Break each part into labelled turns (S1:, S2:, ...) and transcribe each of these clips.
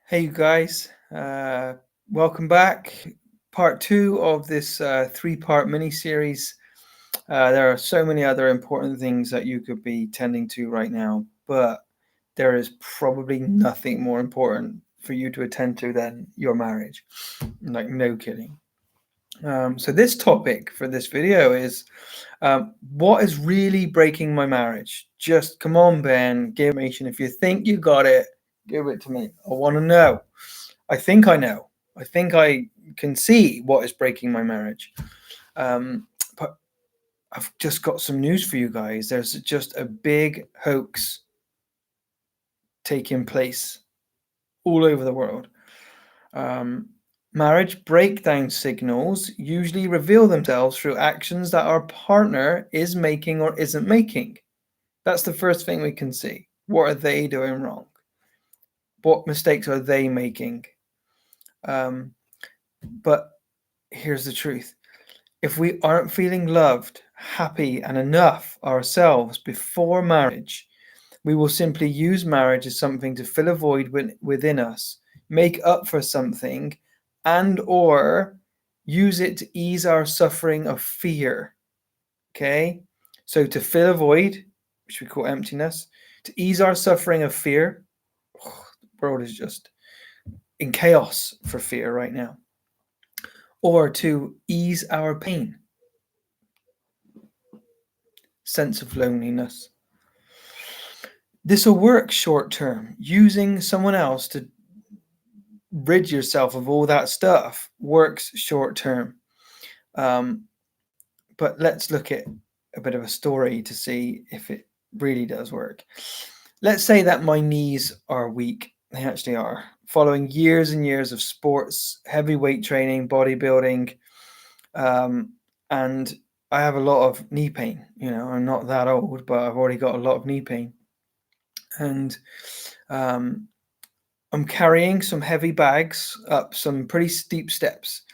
S1: Hey, you guys. Welcome back. Part two of this three-part mini-series. There are so many other important things that you could be tending to right now, but there is probably nothing more important for you to attend to than your marriage. Like, no kidding. So this topic for this video is what is really breaking my marriage? Just come on, Ben, give me information. If you think you got it, give it to me. I want to know. I think I know. I think I can see what is breaking my marriage. But I've just got some news for you guys. There's just a big hoax taking place all over the world. Marriage breakdown signals usually reveal themselves through actions that our partner is making or isn't making. That's the first thing we can see. What are they doing wrong? What mistakes are they making? But here's the truth. If we aren't feeling loved, happy, and enough ourselves before marriage, we will simply use marriage as something to fill a void within us, make up for something, and or use it to ease our suffering of fear. Okay? So to fill a void, which we call emptiness, to ease our suffering of fear, the world is just in chaos for fear right now. Or to ease our pain, sense of loneliness. This will work short term. Using someone else to rid yourself of all that stuff works short term. But let's look at a bit of a story to see if it really does work. Let's say that my knees are weak. They actually are. Following years and years of sports, heavy weight training, bodybuilding, and I have a lot of knee pain. You know, I'm not that old, but I've already got a lot of knee pain. And I'm carrying some heavy bags up some pretty steep steps.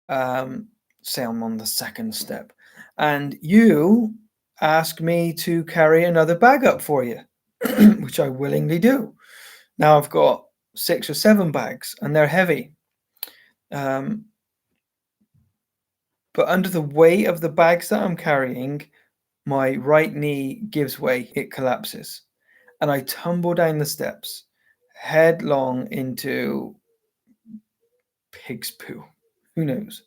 S1: Say I'm on the second step, and you ask me to carry another bag up for you, which I willingly do. Now I've got 6 or 7 bags, and they're heavy. But under the weight of the bags that I'm carrying, my right knee gives way, it collapses, and I tumble down the steps headlong into pig's poo. Who knows?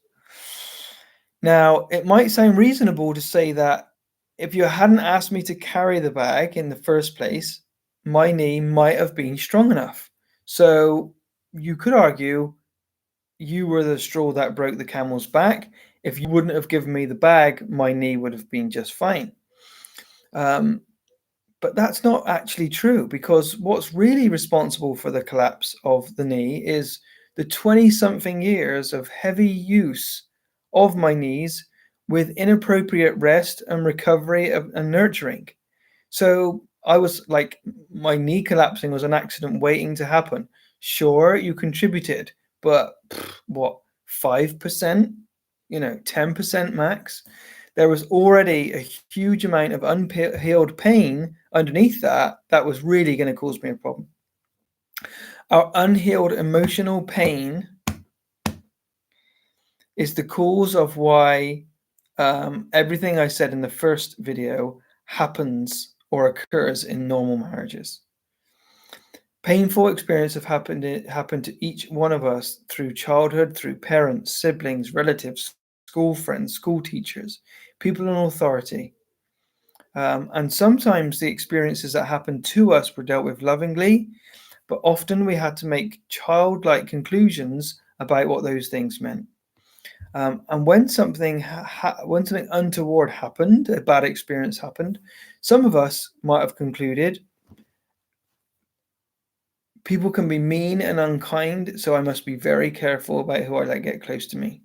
S1: Now, it might sound reasonable to say that if you hadn't asked me to carry the bag in the first place, my knee might have been strong enough. So you could argue you were the straw that broke the camel's back. If you wouldn't have given me the bag, my knee would have been just fine. But that's not actually true, because what's really responsible for the collapse of the knee is the 20-something years of heavy use of my knees with inappropriate rest and recovery and nurturing. So I was like, my knee collapsing was an accident waiting to happen. Sure, you contributed, but what, 5%? 10% max? There was already a huge amount of unhealed pain underneath that was really going to cause me a problem. Our unhealed emotional pain is the cause of why everything I said in the first video happens or occurs in normal marriages. Painful experiences have happened to each one of us through childhood, through parents, siblings, relatives, school friends, school teachers, people in authority. And sometimes the experiences that happened to us were dealt with lovingly, but often we had to make childlike conclusions about what those things meant. And when something untoward happened, a bad experience happened, some of us might have concluded, people can be mean and unkind, so I must be very careful about who I let get close to me.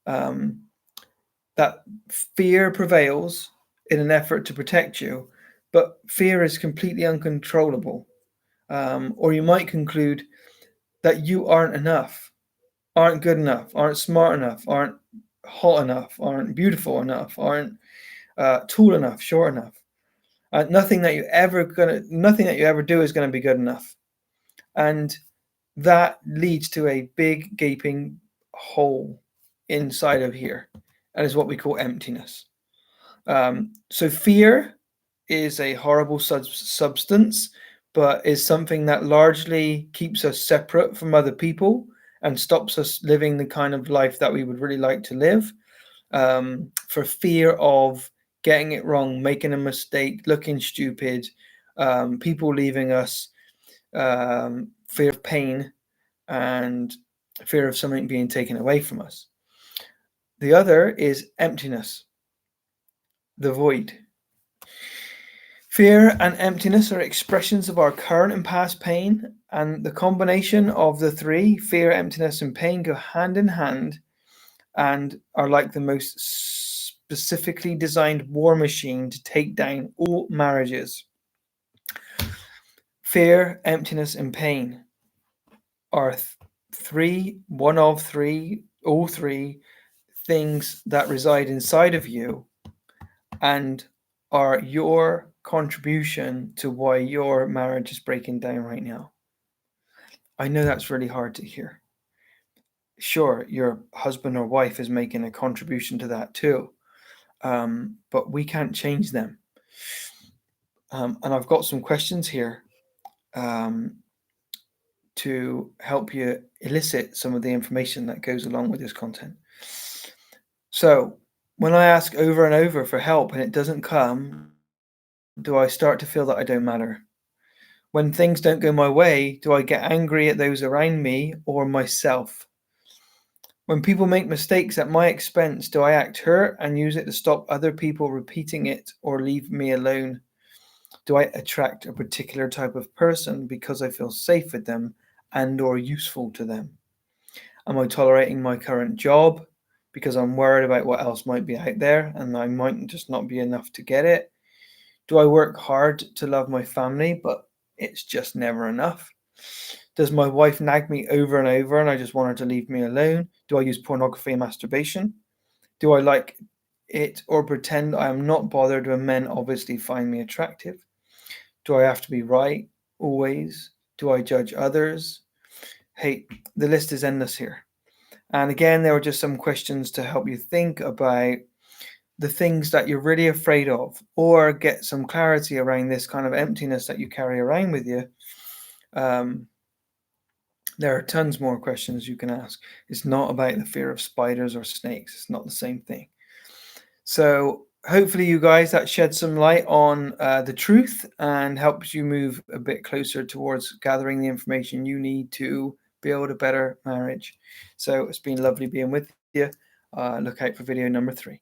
S1: That fear prevails in an effort to protect you, but fear is completely uncontrollable. Or you might conclude that you aren't enough, aren't good enough, aren't smart enough, aren't hot enough, aren't beautiful enough, aren't tall enough, short enough. Nothing that you ever do is going to be good enough. And that leads to a big gaping hole inside of here, and is what we call emptiness. So fear is a horrible substance, but is something that largely keeps us separate from other people and stops us living the kind of life that we would really like to live. For fear of getting it wrong, making a mistake, looking stupid, people leaving us, fear of pain, and fear of something being taken away from us. The other is emptiness, the void. Fear and emptiness are expressions of our current and past pain, and the combination of the three, fear, emptiness, and pain, go hand in hand and are like the most specifically designed war machine to take down all marriages. Fear, emptiness, and pain are all three things that reside inside of you and are your contribution to why your marriage is breaking down right now. I know that's really hard to hear. Sure, your husband or wife is making a contribution to that too, but we can't change them. And I've got some questions here to help you elicit some of the information that goes along with this content. So, when I ask over and over for help and it doesn't come, do I start to feel that I don't matter? When things don't go my way, do I get angry at those around me or myself? When people make mistakes at my expense, do I act hurt and use it to stop other people repeating it or leave me alone? Do I attract a particular type of person because I feel safe with them and or useful to them? Am I tolerating my current job because I'm worried about what else might be out there and I might just not be enough to get it? Do I work hard to love my family, but it's just never enough? Does my wife nag me over and over and I just want her to leave me alone? Do I use pornography and masturbation? Do I like it or pretend I am not bothered when men obviously find me attractive? Do I have to be right always? Do I judge others? Hey, the list is endless here. And again, there are just some questions to help you think about the things that you're really afraid of or get some clarity around this kind of emptiness that you carry around with you. There are tons more questions you can ask. It's not about the fear of spiders or snakes. It's not the same thing. So hopefully you guys, that sheds some light on the truth and helps you move a bit closer towards gathering the information you need to build a better marriage. So it's been lovely being with you. Look out for video number 3.